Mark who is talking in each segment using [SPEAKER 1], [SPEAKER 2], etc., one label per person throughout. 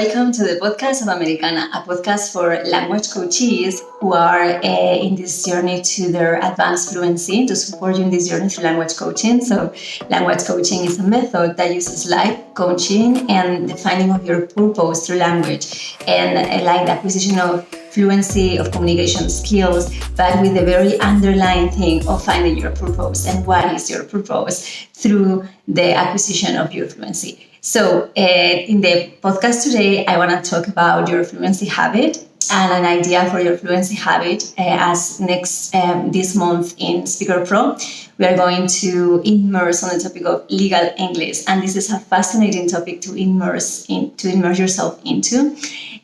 [SPEAKER 1] Welcome to the podcast of Americana, a podcast for language coaches who are in this journey to their advanced fluency to support you in this journey through language coaching. So, language coaching is a method that uses life coaching and the finding of your purpose through language and like the acquisition of fluency of communication skills, but with the very underlying thing of finding your purpose and what is your purpose through the acquisition of your fluency. So in the podcast today, I want to talk about your fluency habit and an idea for your fluency habit as this month in Speaker Pro. We are going to immerse on the topic of legal English, and this is a fascinating topic to immerse yourself into.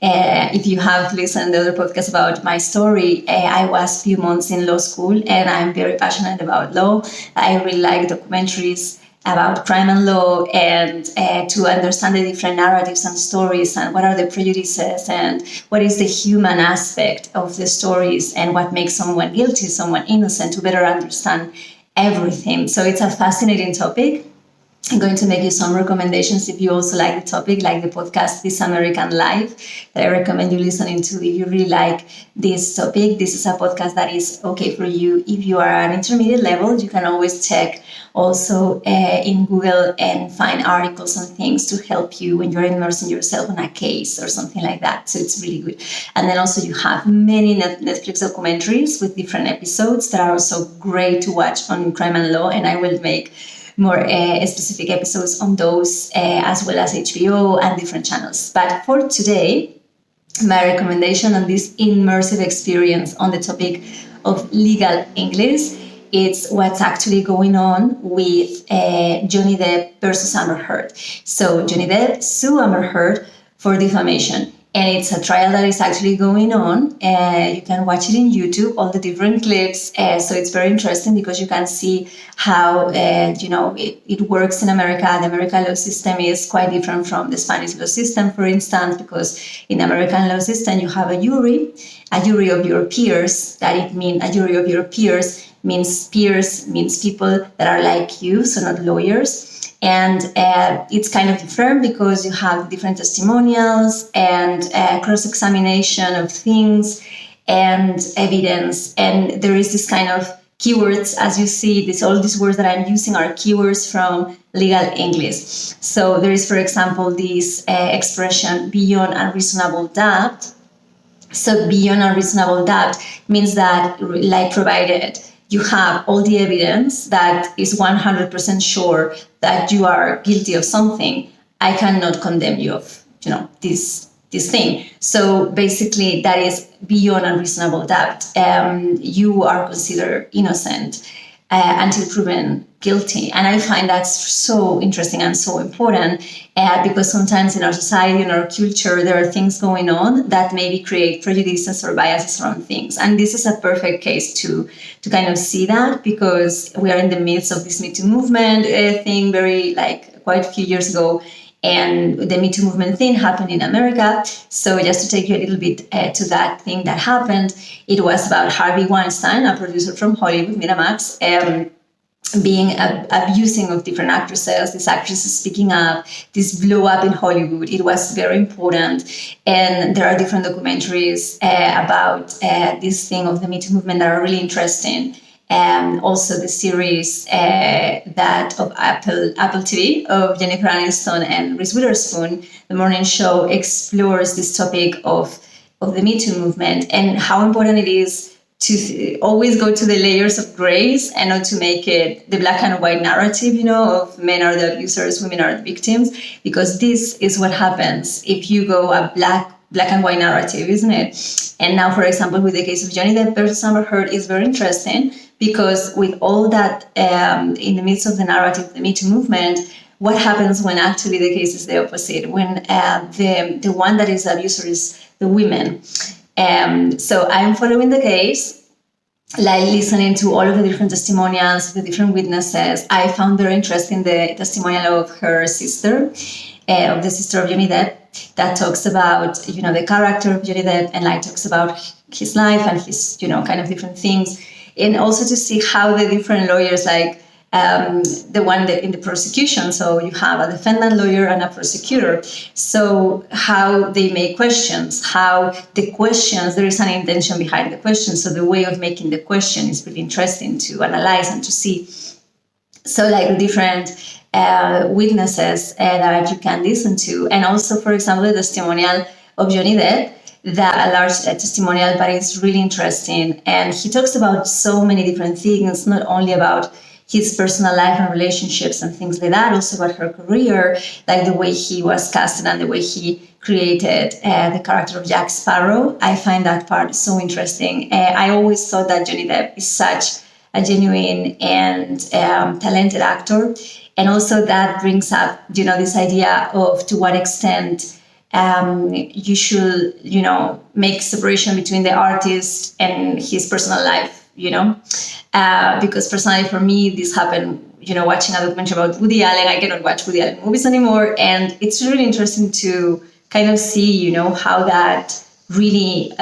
[SPEAKER 1] If you have listened to the other podcast about my story, I was a few months in law school and I'm very passionate about law. I really like documentaries about crime and law and to understand the different narratives and stories and what are the prejudices and what is the human aspect of the stories and what makes someone guilty, someone innocent, to better understand everything. So it's a fascinating topic. I'm going to make you some recommendations if you also like the topic, like the podcast This American Life, that I recommend you listening to if you really like this topic. This is a podcast that is okay for you. If you are at intermediate level, you can always check also in Google and find articles and things to help you when you're immersing yourself in a case or something like that. So it's really good. And then also you have many Netflix documentaries with different episodes that are also great to watch on crime and law, and I will make more specific episodes on those as well as HBO and different channels. But for today, my recommendation on this immersive experience on the topic of legal English, it's what's actually going on with Johnny Depp versus Amber Heard. So Johnny Depp sued Amber Heard for defamation. And it's a trial that is actually going on. You can watch it in YouTube, all the different clips. So it's very interesting because you can see how it works in America. The American law system is quite different from the Spanish law system, for instance, because in the American law system you have a jury of your peers. A jury of your peers means people that are like you, so not lawyers. And it's kind of different because you have different testimonials and cross-examination of things and evidence. And there is this kind of keywords, as you see, all these words that I'm using are keywords from legal English. So there is, for example, this expression beyond unreasonable doubt. So beyond unreasonable doubt means that, like, provided you have all the evidence that is 100% sure that you are guilty of something, I cannot condemn you of, this thing. So basically, that is beyond unreasonable doubt. You are considered innocent until proven guilty. And I find that so interesting and so important because sometimes in our society, in our culture, there are things going on that maybe create prejudices or biases around things. And this is a perfect case to kind of see that, because we are in the midst of this Me Too movement thing quite a few years ago. And the Me Too movement thing happened in America. So just to take you a little bit to that thing that happened, it was about Harvey Weinstein, a producer from Hollywood, Miramax, being abusing of different actresses, these actresses speaking up, this blew up in Hollywood. It was very important. And there are different documentaries about this thing of the Me Too movement that are really interesting. And also the series that of Apple TV of Jennifer Aniston and Reese Witherspoon, the morning show, explores this topic of the Me Too movement and how important it is to always go to the layers of grace and not to make it the black and white narrative, of men are the abusers, women are the victims, because this is what happens if you go a black and white narrative, isn't it? And now, for example, with the case of Johnny Depp versus Amber Heard is very interesting because with all that in the midst of the narrative, the Me Too movement, what happens when actually the case is the opposite, when the one that is the abuser is the women. So I'm following the case, like listening to all of the different testimonials, the different witnesses. I found very interesting the testimonial of her sister, of the sister of Johnny Depp, that talks about, the character of Johnny Depp and talks about his life and his, kind of different things. And also to see how the different lawyers the one that in the prosecution. So you have a defendant lawyer and a prosecutor. So how they make questions, how the questions, there is an intention behind the question. So the way of making the question is really interesting to analyze and to see. So like the different witnesses that you can listen to. And also, for example, the testimonial of Johnny Depp, that a large testimonial, but it's really interesting. And he talks about so many different things, not only about his personal life and relationships and things like that, also about her career, like the way he was casted and the way he created the character of Jack Sparrow. I find that part so interesting. I always thought that Johnny Depp is such a genuine and talented actor. And also that brings up, this idea of to what extent you should, make separation between the artist and his personal life, because personally for me, this happened, watching a documentary about Woody Allen. I cannot watch Woody Allen movies anymore. And it's really interesting to kind of see, how that really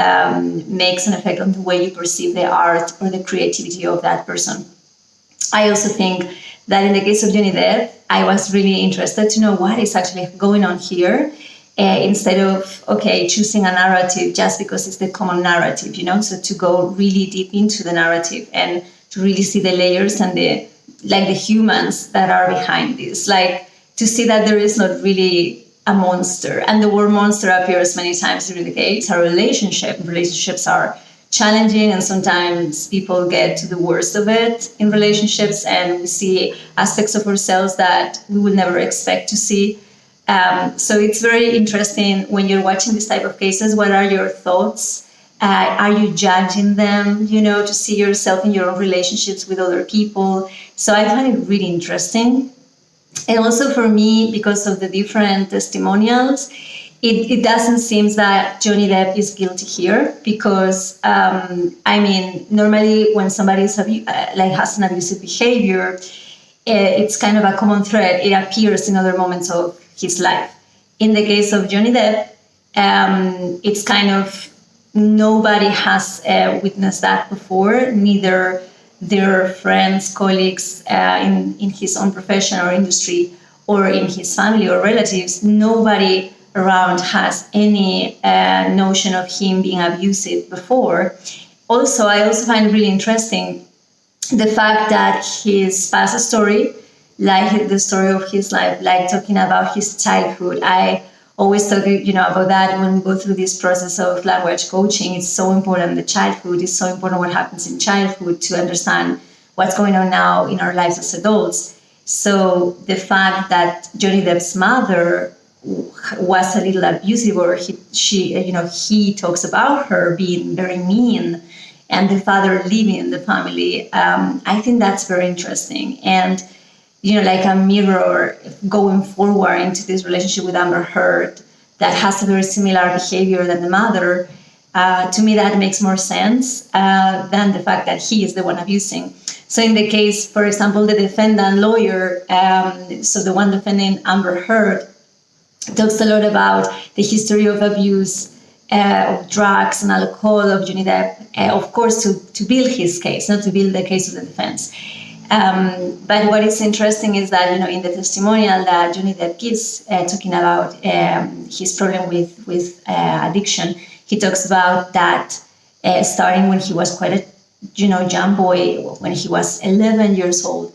[SPEAKER 1] makes an effect on the way you perceive the art or the creativity of that person. I also think that in the case of Johnny Depp, I was really interested to know what is actually going on here. Instead of, choosing a narrative just because it's the common narrative, so to go really deep into the narrative and to really see the layers and the humans that are behind this, like to see that there is not really a monster. And the word monster appears many times during the case. Our relationships are challenging, and sometimes people get to the worst of it in relationships, and we see aspects of ourselves that we will never expect to see. So it's very interesting when you're watching this type of cases. What are your thoughts? Are you judging them, to see yourself in your own relationships with other people? So I find it really interesting. And also for me, because of the different testimonials, it doesn't seem that Johnny Depp is guilty here, because, normally when somebody is has an abusive behavior, it's kind of a common thread. It appears in other moments of his life. In the case of Johnny Depp, it's kind of nobody has witnessed that before, neither their friends, colleagues in his own profession or industry, or in his family or relatives. Nobody around has any notion of him being abusive before. Also, I also find really interesting the fact that his past story, like the story of his life, like talking about his childhood. I always talk, about that when we go through this process of language coaching. It's so important. The childhood is so important. What happens in childhood to understand what's going on now in our lives as adults. So the fact that Johnny Depp's mother was a little abusive, or he talks about her being very mean, and the father leaving the family. I think that's very interesting. And like a mirror going forward into this relationship with Amber Heard that has a very similar behavior than the mother. To me, that makes more sense than the fact that he is the one abusing. So in the case, for example, the defendant lawyer, so the one defending Amber Heard, talks a lot about the history of abuse, of drugs and alcohol of Johnny Depp, of course, to build his case, not to build the case of the defense. But what is interesting is that, in the testimonial that Johnny Depp gives, talking about his problem with addiction, he talks about that starting when he was quite a young boy, when he was 11 years old.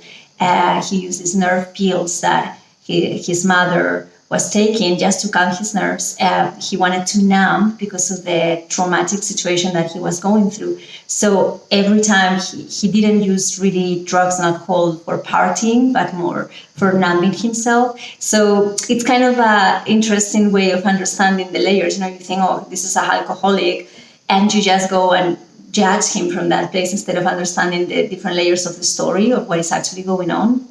[SPEAKER 1] He used these nerve pills that his mother was taking just to calm his nerves. He wanted to numb because of the traumatic situation that he was going through. So every time he didn't use really drugs and alcohol for partying, but more for numbing himself. So it's kind of an interesting way of understanding the layers. You think, oh, this is an alcoholic, and you just go and judge him from that place instead of understanding the different layers of the story of what is actually going on.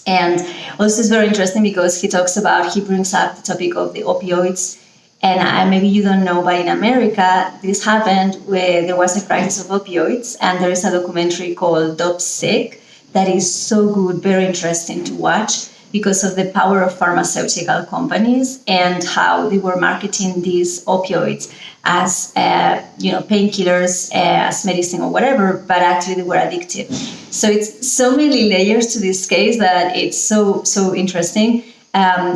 [SPEAKER 1] And also it's very interesting because he brings up the topic of the opioids. And maybe you don't know, but in America, this happened where there was a crisis of opioids. And there is a documentary called Dope Sick that is so good, very interesting to watch, because of the power of pharmaceutical companies and how they were marketing these opioids as painkillers, as medicine or whatever, but actually they were addictive. So it's so many layers to this case that it's so interesting,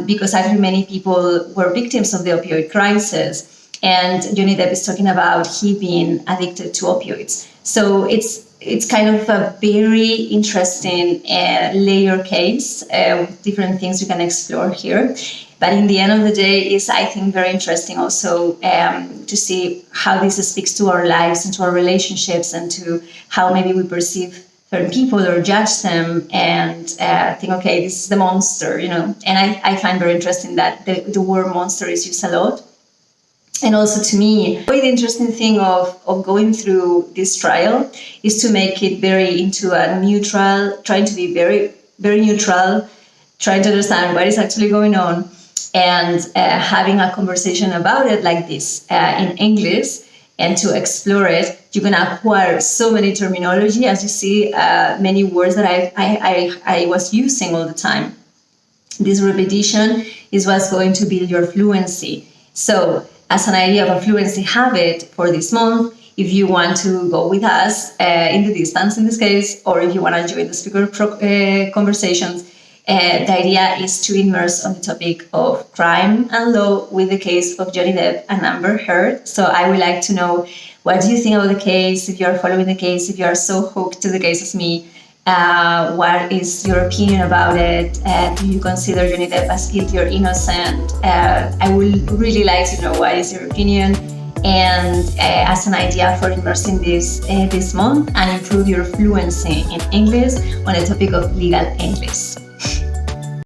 [SPEAKER 1] because actually many people were victims of the opioid crisis. And Johnny Depp is talking about he being addicted to opioids. So it's kind of a very interesting layer case with different things you can explore here. But in the end of the day, it's, I think, very interesting also to see how this speaks to our lives and to our relationships and to how maybe we perceive certain people or judge them and think, okay, this is the monster, And I find very interesting that the word monster is used a lot. And also to me, the interesting thing of going through this trial is to make it very into a neutral, trying to be very, very neutral, trying to understand what is actually going on and having a conversation about it like this in English and to explore it. You're going to acquire so many terminology, as you see, many words that I was using all the time. This repetition is what's going to build your fluency. So as an idea of a fluency habit for this month, if you want to go with us in the distance in this case, or if you want to join the speaker conversations, the idea is to immerse on the topic of crime and law with the case of Johnny Depp and Amber Heard. So I would like to know, what do you think about the case? If you are following the case, if you are so hooked to the case as me, what is your opinion about it? Do you consider Johnny Depp as guilty or innocent? I would really like to know what is your opinion, and as an idea for immersing this month and improve your fluency in English on the topic of legal English.